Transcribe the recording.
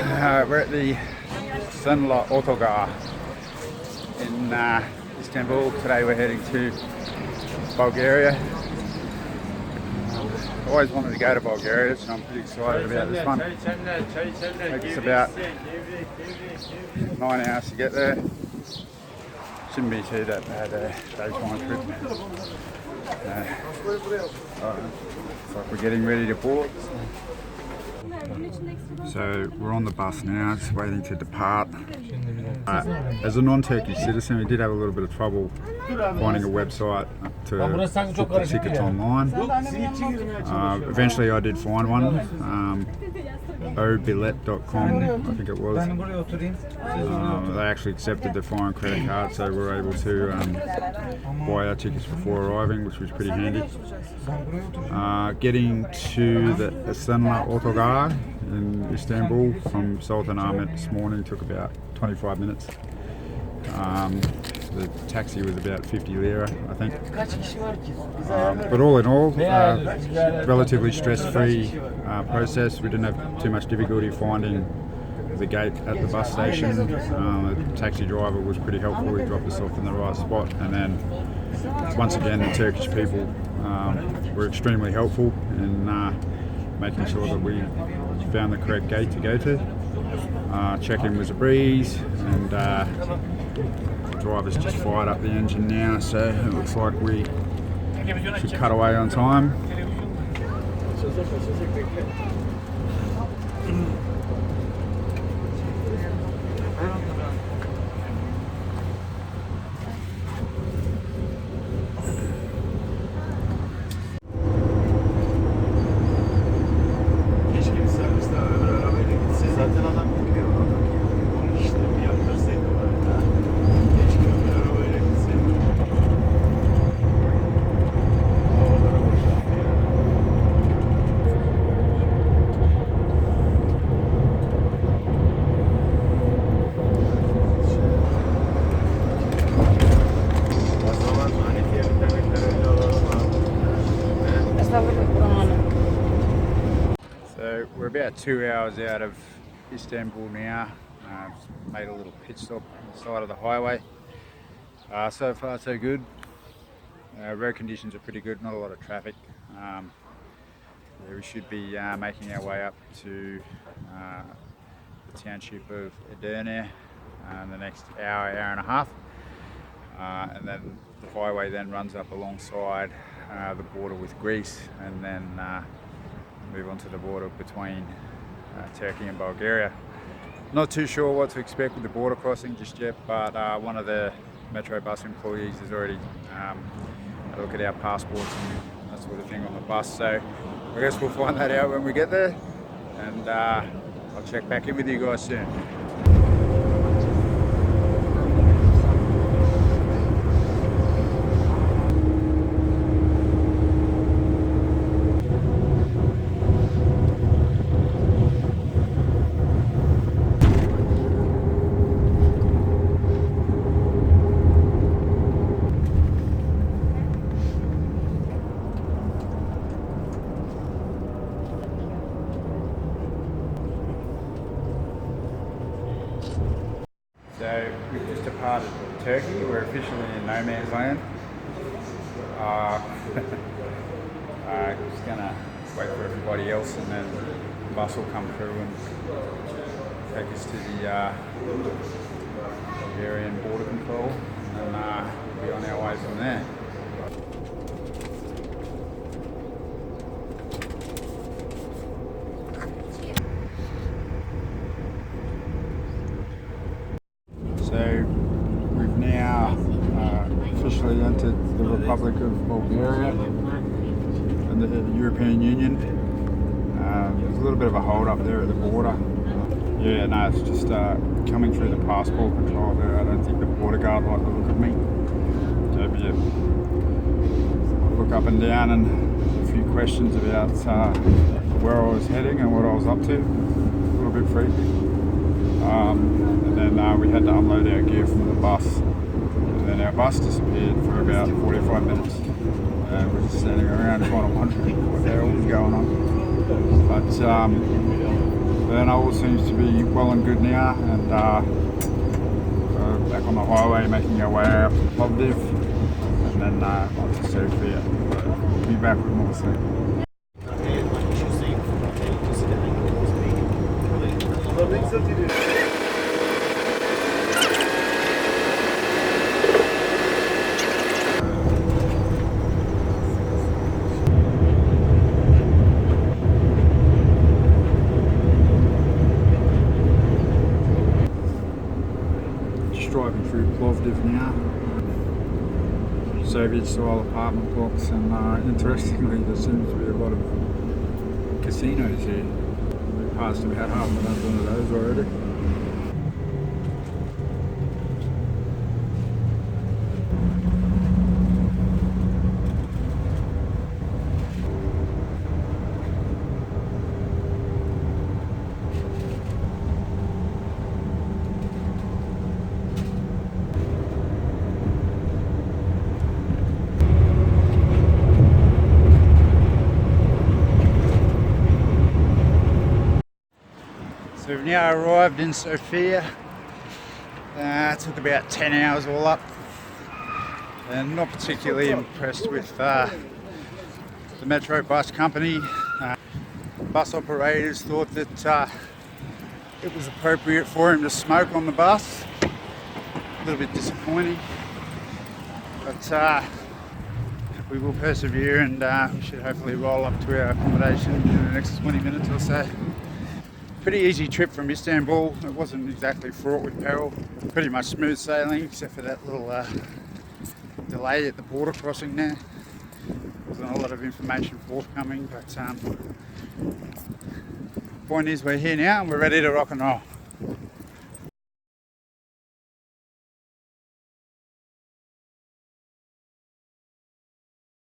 We're at the Esenler Otogar in Istanbul. Today we're heading to Bulgaria. Always wanted to go to Bulgaria, so I'm pretty excited about this one. It's about 9 hours to get there. Shouldn't be too that bad daytime trip. It's like we're getting ready to board. So we're on the bus now, just waiting to depart. As a non-Turkish citizen, we did have a little bit of trouble finding a website to book the tickets online. Eventually I did find one, obillet.com, I think it was. They actually accepted the foreign credit card, so we were able to buy our tickets before arriving, which was pretty handy. Getting to the Esenler Otogar in Istanbul from Sultanahmet this morning took about 25 minutes. The taxi was about 50 lira, I think. But all in all, relatively stress-free process. We didn't have too much difficulty finding the gate at the bus station. The taxi driver was pretty helpful. He dropped us off in the right spot, and then once again the Turkish people were extremely helpful in making sure that we found the correct gate to go to. Check-in was a breeze, and the driver's just fired up the engine now, so it looks like we should cut away on time. So we're about 2 hours out of Istanbul now. Made a little pit stop on the side of the highway. So far so good. Road conditions are pretty good, not a lot of traffic. We should be making our way up to the township of Esenler in the next hour and a half. And then the highway then runs up alongside the border with Greece, and then move on to the border between Turkey and Bulgaria. Not too sure what to expect with the border crossing just yet, but one of the Metro bus employees has already had a look at our passports and that sort of thing on the bus, so I guess we'll find that out when we get there, and I'll check back in with you guys soon. So we've just departed Turkey. We're officially in no man's land. Just gonna wait for everybody else, and then the bus will come through and take us to the Bulgarian border control, and we'll be on our way from there. So we've now officially entered the Republic of Bulgaria and the European Union. There's a little bit of a hold up there at the border. Yeah, no, it's just coming through the passport control there. I don't think the border guard liked the look of me. So yeah, look up and down and a few questions about where I was heading and what I was up to. A little bit freaky. And then we had to unload our gear from the bus, and then our bus disappeared for about 45 minutes. We're just standing around trying to wonder what the hell was going on. But then all seems to be well and good now, and back on the highway making our way out to Plovdiv and then on to Sofia. We'll be back with more soon. Driving through Plovdiv now. Soviet-style apartment blocks, and interestingly, there seems to be a lot of casinos here. We passed about half a dozen of those already. So we've now arrived in Sofia. It took about 10 hours all up, and not particularly impressed with the metro bus company. Bus operators thought that it was appropriate for him to smoke on the bus. A little bit disappointing, but we will persevere, and we should hopefully roll up to our accommodation in the next 20 minutes or so. Pretty easy trip from Istanbul. It wasn't exactly fraught with peril. Pretty much smooth sailing, except for that little delay at the border crossing there. Wasn't a lot of information forthcoming, but point is we're here now and we're ready to rock and roll.